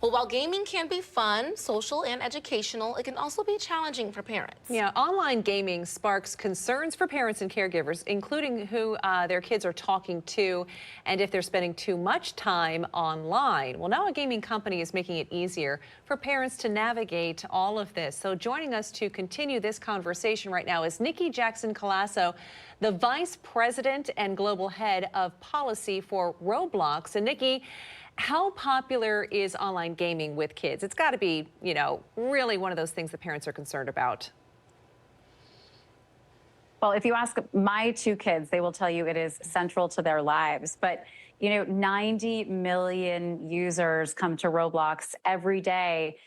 Well, while gaming can be fun, social, and educational, it can also be challenging for parents. Yeah, online gaming sparks concerns for parents and caregivers, including who their kids are talking to and if they're spending too much time online. Well, now a gaming company is making it easier for parents to navigate all of this. So joining us to continue this conversation right now is Nicky Jackson Colaco, the Vice President and Global Head of Policy for Roblox. And Nicky, how popular is online gaming with kids? It's got to be, really one of those things that parents are concerned about. Well, if you ask my two kids, they will tell you it is central to their lives. But, 90 million users come to Roblox every day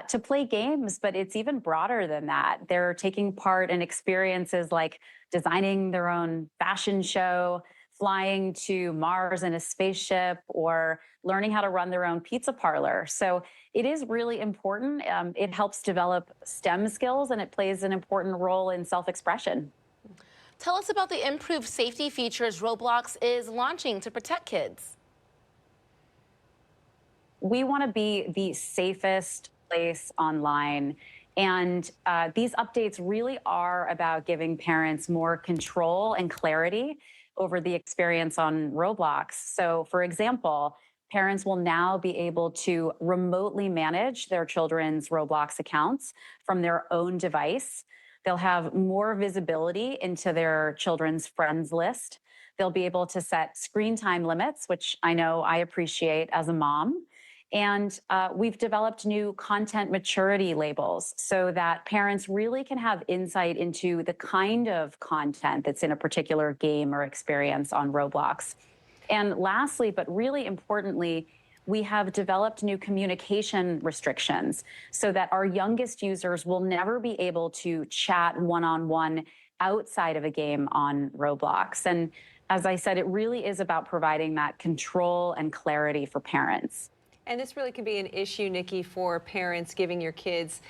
to play games, but it's even broader than that. They're taking part in experiences like designing their own fashion show, flying to Mars in a spaceship, or learning how to run their own pizza parlor. So it is really important. It helps develop STEM skills, and it plays an important role in self-expression. Tell us about the improved safety features Roblox is launching to protect kids. We want to be the safest place online. And these updates really are about giving parents more control and clarity over the experience on Roblox. So, for example, parents will now be able to remotely manage their children's Roblox accounts from their own device. They'll have more visibility into their children's friends list. They'll be able to set screen time limits, which I know I appreciate as a mom. And we've developed new content maturity labels so that parents really can have insight into the kind of content that's in a particular game or experience on Roblox. And lastly, but really importantly, we have developed new communication restrictions so that our youngest users will never be able to chat one-on-one outside of a game on Roblox. And as I said, it really is about providing that control and clarity for parents. And this really can be an issue, Nicky, for parents giving your kids,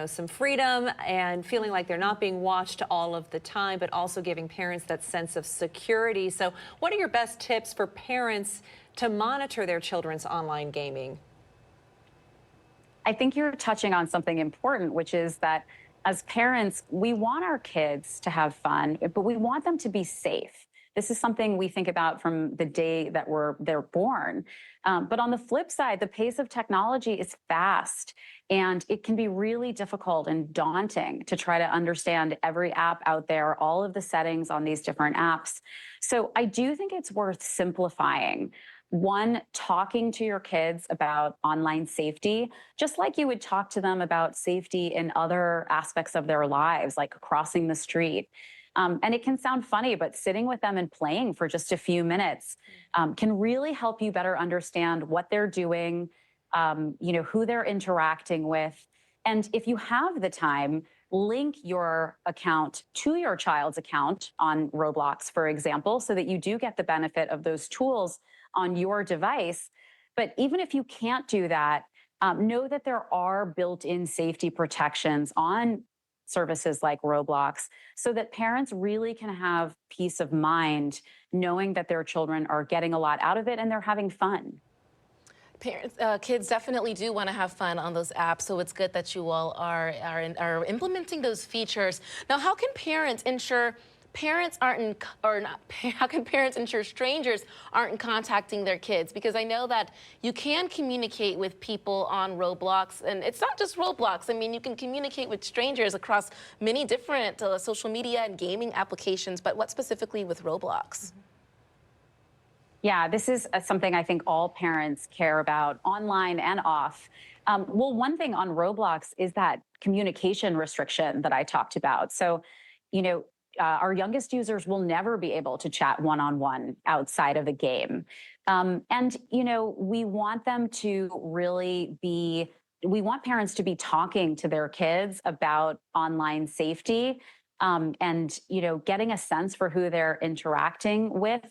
some freedom and feeling like they're not being watched all of the time, but also giving parents that sense of security. So what are your best tips for parents to monitor their children's online gaming? I think you're touching on something important, which is that as parents, we want our kids to have fun, but we want them to be safe. This is something we think about from the day that they're born. But on the flip side, the pace of technology is fast, and it can be really difficult and daunting to try to understand every app out there, all of the settings on these different apps. So I do think it's worth simplifying. One, talking to your kids about online safety, just like you would talk to them about safety in other aspects of their lives, like crossing the street. And it can sound funny, but sitting with them and playing for just a few minutes can really help you better understand what they're doing, who they're interacting with. And if you have the time, link your account to your child's account on Roblox, for example, so that you do get the benefit of those tools on your device. But even if you can't do that, know that there are built-in safety protections on services like Roblox so that parents really can have peace of mind knowing that their children are getting a lot out of it and they're having fun. Parents, kids definitely do want to have fun on those apps, so it's good that you all are implementing those features. Now, how can parents ensure how can parents ensure strangers aren't contacting their kids? Because I know that you can communicate with people on Roblox, and it's not just Roblox. I mean, you can communicate with strangers across many different social media and gaming applications, but what specifically with Roblox? Yeah, this is something I think all parents care about, online and off. Well, one thing on Roblox is that communication restriction that I talked about. So, our youngest users will never be able to chat one-on-one outside of a game. We want them to we want parents to be talking to their kids about online safety and, getting a sense for who they're interacting with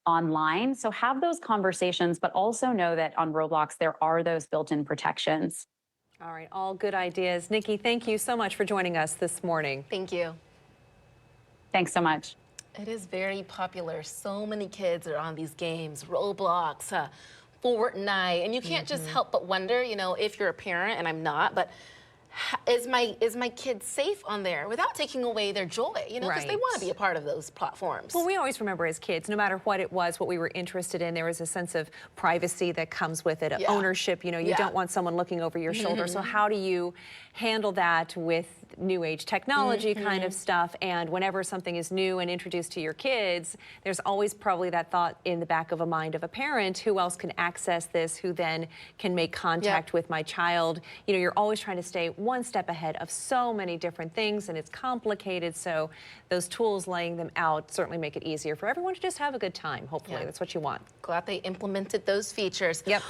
online. So have those conversations, but also know that on Roblox, there are those built-in protections. All right, all good ideas. Nicky, thank you so much for joining us this morning. Thank you. Thanks so much. It is very popular. So many kids are on these games, Roblox. Fortnite, and you can't just help but wonder, you know, if you're a parent, and I'm not, but is my kid safe on there without taking away their joy, you know, because they want to be a part of those platforms. Well, we always remember as kids, no matter what it was, what we were interested in, there was a sense of privacy that comes with it, ownership, you know, you don't want someone looking over your shoulder. So how do you handle that with new age technology kind of stuff? And whenever something is new and introduced to your kids, there's always probably that thought in the back of a mind of a parent, who else can access this, who then can make contact with my child. You know, you're always trying to stay one step ahead of so many different things, and it's complicated. So those tools, laying them out, certainly make it easier for everyone to just have a good time. Hopefully that's what you want. Glad they implemented those features. Yep.